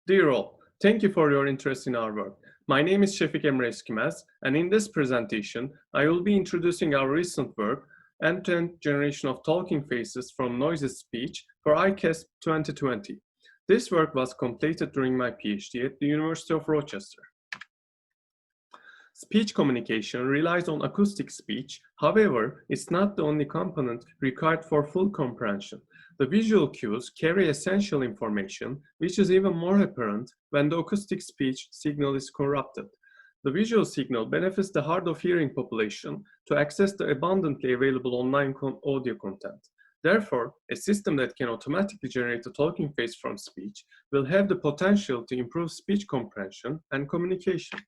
Dear all, thank you for your interest in our work. My name is Şefik Emre Eskimez, and in this presentation, I will be introducing our recent work, End-to-End Generation of Talking Faces from Noisy Speech for ICASSP 2020. This work was completed during my PhD at the University of Rochester. Speech communication relies on acoustic speech. However, it's not the only component required for full comprehension. The visual cues carry essential information, which is even more apparent when the acoustic speech signal is corrupted. The visual signal benefits the hard of hearing population to access the abundantly available online audio content. Therefore, a system that can automatically generate a talking face from speech will have the potential to improve speech comprehension and communication.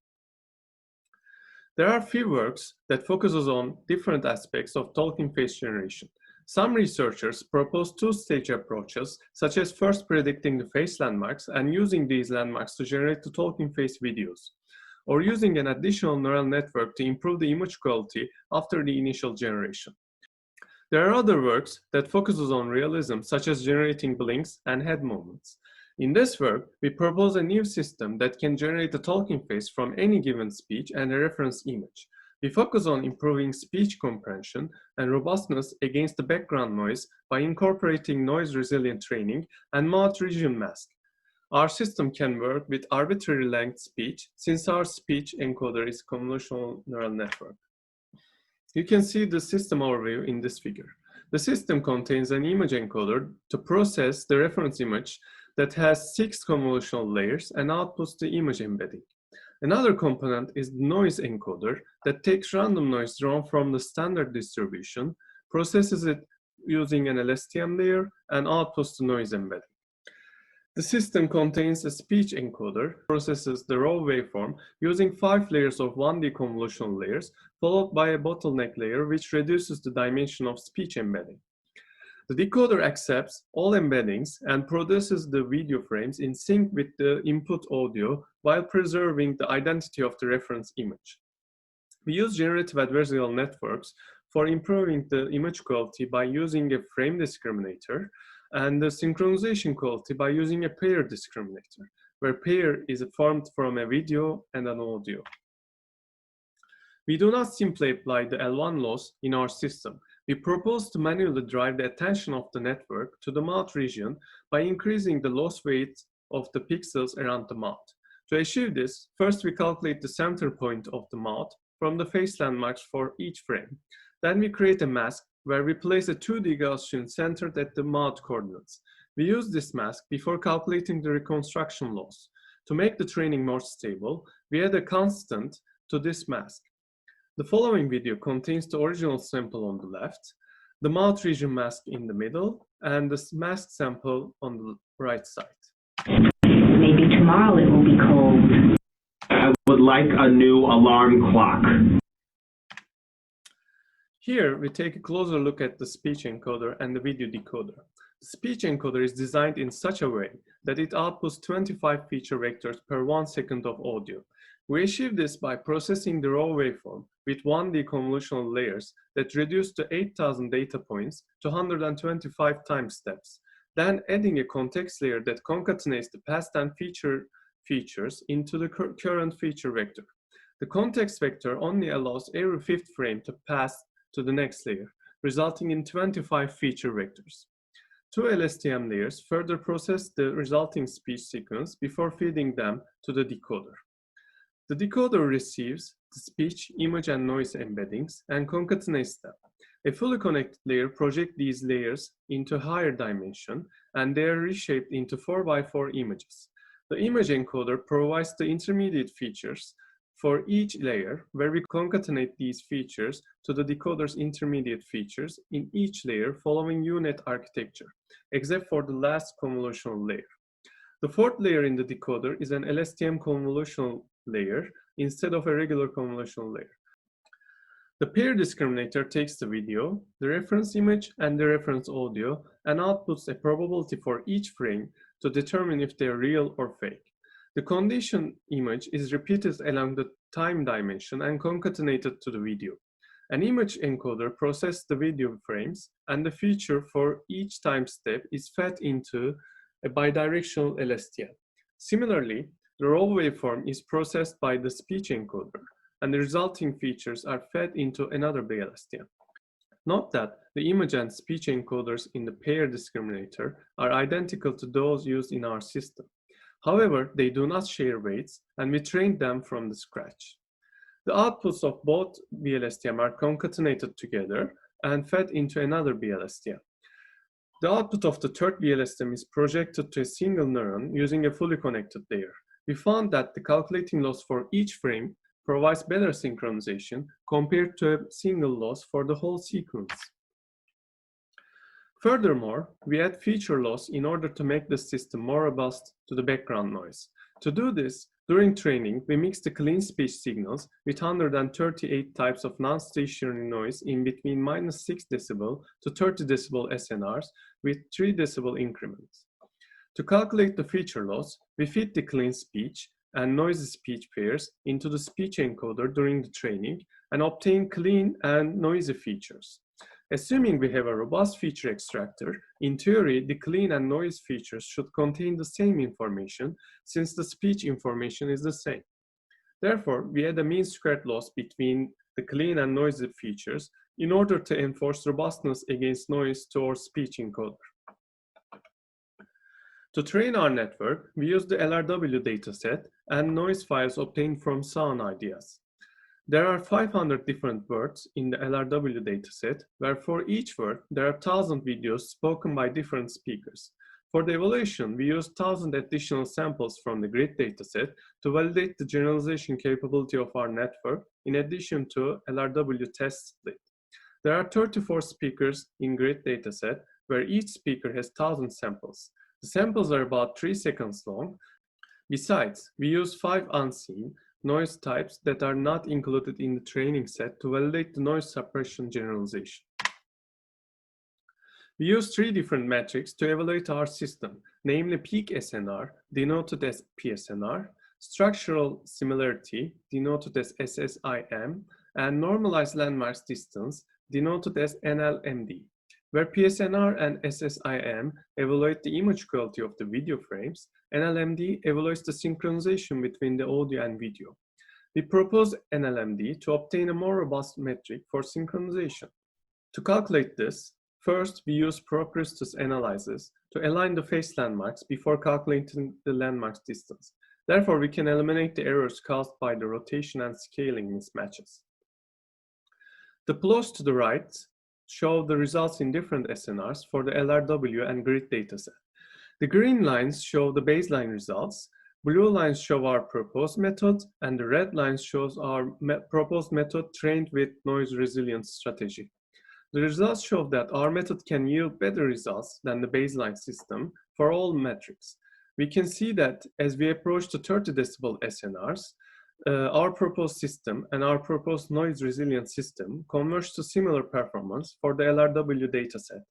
There are few works that focuses on different aspects of talking face generation. Some researchers propose two-stage approaches, such as first predicting the face landmarks and using these landmarks to generate the talking face videos, or using an additional neural network to improve the image quality after the initial generation. There are other works that focuses on realism, such as generating blinks and head movements. In this work, we propose a new system that can generate a talking face from any given speech and a reference image. We focus on improving speech comprehension and robustness against the background noise by incorporating noise-resilient training and mouth region mask. Our system can work with arbitrary length speech since our speech encoder is a convolutional neural network. You can see the system overview in this figure. The system contains an image encoder to process the reference image that has 6 convolutional layers and outputs the image embedding. Another component is the noise encoder that takes random noise drawn from the standard distribution, processes it using an LSTM layer, and outputs the noise embedding. The system contains a speech encoder, processes the raw waveform using 5 layers of 1D convolutional layers, followed by a bottleneck layer which reduces the dimension of speech embedding. The decoder accepts all embeddings and produces the video frames in sync with the input audio while preserving the identity of the reference image. We use generative adversarial networks for improving the image quality by using a frame discriminator, and the synchronization quality by using a pair discriminator, where pair is formed from a video and an audio. We do not simply apply the L1 loss in our system. We propose to manually drive the attention of the network to the mouth region by increasing the loss weight of the pixels around the mouth. To achieve this, first we calculate the center point of the mouth from the face landmarks for each frame. Then we create a mask where we place a 2D Gaussian centered at the mouth coordinates. We use this mask before calculating the reconstruction loss. To make the training more stable, we add a constant to this mask. The following video contains the original sample on the left, the mouth region mask in the middle, and the mask sample on the right side. Maybe tomorrow it will be cold. I would like a new alarm clock. Here, we take a closer look at the speech encoder and the video decoder. The speech encoder is designed in such a way that it outputs 25 feature vectors per 1 second of audio. We achieve this by processing the raw waveform with 1D convolutional layers that reduce the 8,000 data points to 125 time steps, then adding a context layer that concatenates the past and features into the current feature vector. The context vector only allows every 5th frame to pass to the next layer, resulting in 25 feature vectors. 2 LSTM layers further process the resulting speech sequence before feeding them to the decoder. The decoder receives the speech, image, and noise embeddings and concatenates them. A fully connected layer projects these layers into higher dimension, and they are reshaped into 4x4 images. The image encoder provides the intermediate features for each layer, where we concatenate these features to the decoder's intermediate features in each layer following U-Net architecture, except for the last convolutional layer. The 4th layer in the decoder is an LSTM convolutional layer instead of a regular convolutional layer. The pair discriminator takes the video, the reference image, and the reference audio and outputs a probability for each frame to determine if they are real or fake. The condition image is repeated along the time dimension and concatenated to the video. An image encoder processes the video frames, and the feature for each time step is fed into a bidirectional LSTM. Similarly, the raw waveform is processed by the speech encoder, and the resulting features are fed into another BLSTM. Note that the image and speech encoders in the pair discriminator are identical to those used in our system. However, they do not share weights, and we trained them from the scratch. The outputs of both BLSTM are concatenated together and fed into another BLSTM. The output of the third BLSTM is projected to a single neuron using a fully connected layer. We found that the calculating loss for each frame provides better synchronization compared to a single loss for the whole sequence. Furthermore, we add feature loss in order to make the system more robust to the background noise. To do this, during training, we mix the clean speech signals with 138 types of non-stationary noise in between -6 dB to 30 dB SNRs with 3 dB increments. To calculate the feature loss, we feed the clean speech and noisy speech pairs into the speech encoder during the training and obtain clean and noisy features. Assuming we have a robust feature extractor, in theory, the clean and noise features should contain the same information since the speech information is the same. Therefore, we add a mean squared loss between the clean and noisy features in order to enforce robustness against noise to our speech encoder. To train our network, we use the LRW dataset and noise files obtained from Sound Ideas. There are 500 different words in the LRW dataset, where for each word, there are 1,000 videos spoken by different speakers. For the evaluation, we use 1,000 additional samples from the grid dataset to validate the generalization capability of our network, in addition to LRW test split. There are 34 speakers in grid dataset, where each speaker has 1,000 samples. The samples are about 3 seconds long. Besides, we use 5 unseen noise types that are not included in the training set to validate the noise suppression generalization. We use 3 different metrics to evaluate our system, namely peak SNR, denoted as PSNR, structural similarity, denoted as SSIM, and normalized landmarks distance, denoted as NLMD. Where PSNR and SSIM evaluate the image quality of the video frames, NLMD evaluates the synchronization between the audio and video. We propose NLMD to obtain a more robust metric for synchronization. To calculate this, first we use Procrustes analysis to align the phase landmarks before calculating the landmarks distance. Therefore, we can eliminate the errors caused by the rotation and scaling mismatches. The plots to the right show the results in different SNRs for the LRW and grid dataset. The green lines show the baseline results, blue lines show our proposed method, and the red lines shows our proposed method trained with noise resilience strategy. The results show that our method can yield better results than the baseline system for all metrics. We can see that as we approach the 30 decibel SNRs, our proposed system and our proposed noise resilient system converge to similar performance for the LRW dataset.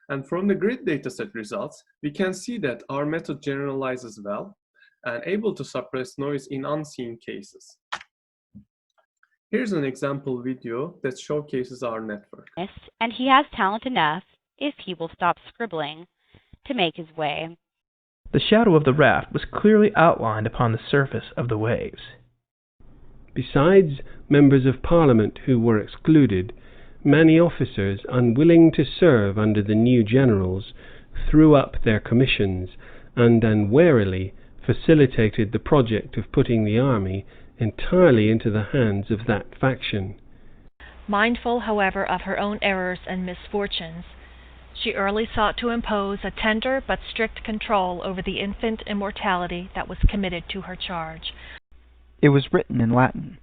And from the grid dataset results, we can see that our method generalizes well and able to suppress noise in unseen cases. Here's an example video that showcases our network. And he has talent enough, if he will stop scribbling, to make his way. The shadow of the raft was clearly outlined upon the surface of the waves. Besides members of Parliament who were excluded, many officers unwilling to serve under the new generals threw up their commissions and unwarily facilitated the project of putting the army entirely into the hands of that faction. Mindful, however, of her own errors and misfortunes, she early sought to impose a tender but strict control over the infant immortality that was committed to her charge. It was written in Latin.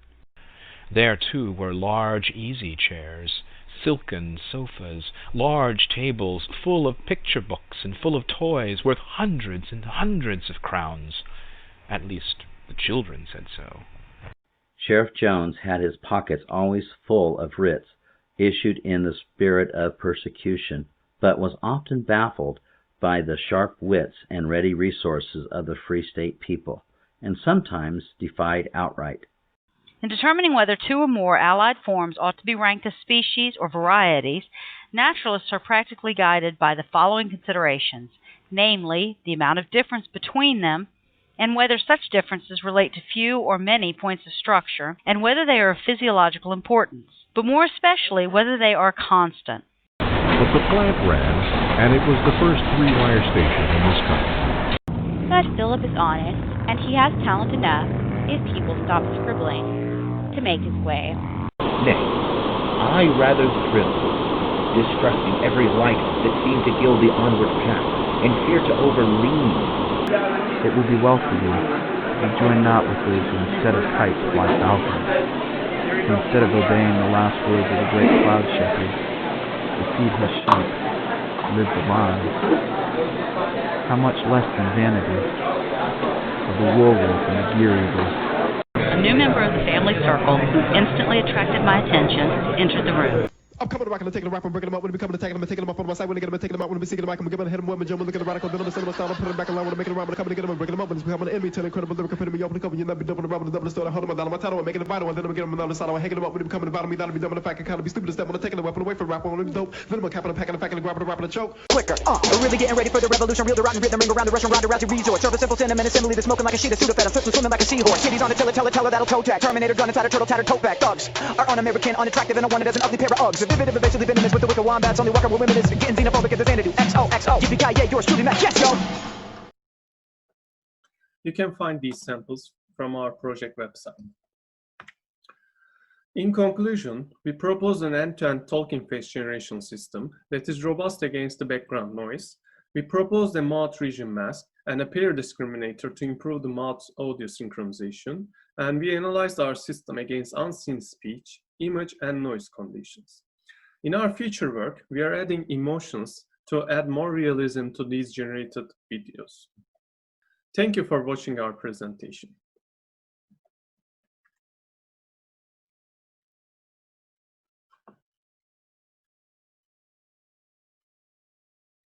There, too, were large easy chairs, silken sofas, large tables full of picture books and full of toys worth hundreds and hundreds of crowns. At least, the children said so. Sheriff Jones had his pockets always full of writs issued in the spirit of persecution, but was often baffled by the sharp wits and ready resources of the Free State people, and sometimes defied outright. In determining whether 2 or more allied forms ought to be ranked as species or varieties, naturalists are practically guided by the following considerations, namely, the amount of difference between them, and whether such differences relate to few or many points of structure, and whether they are of physiological importance, but more especially whether they are constant. But the plant ran, and it was the first three-wire station in this country. But Philip is honest, and he has talent enough, if people stop scribbling, to make his way. Nay, I rather thrilled, distrusting every light that seemed to gild the onward path, and fear to overlean. It will be well for you if you join not with those who instead of kites fly falcons, who instead of obeying the last words of the great cloud shepherd, to feed his sheep, live the lives. How much less than vanity of the werewolf and the gear eagle. A new member of the family circle, who instantly attracted my attention, entered the room. I'm coming to rock and taking the rap and breaking them up when we come to taking them and taking them up on my side when they get them and taking them out when we seeking them back and giving a hit them women German looking at the radical then I'm the style I'm putting them back around when I'm making them around when I'm coming to get them and breaking them up when it's becoming an enemy to the incredible lyrical epitome you open the cover you never be double around with the double story hold them down on my title I'm making it vital and then I'm getting them on the side I'm hanging them up when they becoming about me that'll be dumb and the fact I kind of be stupid to step on the taking the weapon away from rap on the dope then I'm capping and packing and packing and grabbing the rap and the choke quicker we're really getting ready for the revolution real the rotten rhythm ring around the restaurant round the resort serve a simple sentiment assembly that's smoking like a sheet of Sudafed I'm swimming like a seahorse kitties on it tell her that'll toe tag Terminator gun inside a turtle tattered tote bag thugs are un-American unattractive and I want it as an ugly pair of Uggs a vivid evasive venomous with the wicked wombats only walking with women is getting xenophobic as the Xanadu XOXO yippee-ki-yay yours truly Mac yes yo. You can find these samples from our project website. In conclusion, we propose an end-to-end talking face generation system that is robust against the background noise. We propose a mouth region mask and a pair discriminator to improve the mouth audio synchronization, and we analyzed our system against unseen speech, image, and noise conditions. In our future work, we are adding emotions to add more realism to these generated videos. Thank you for watching our presentation.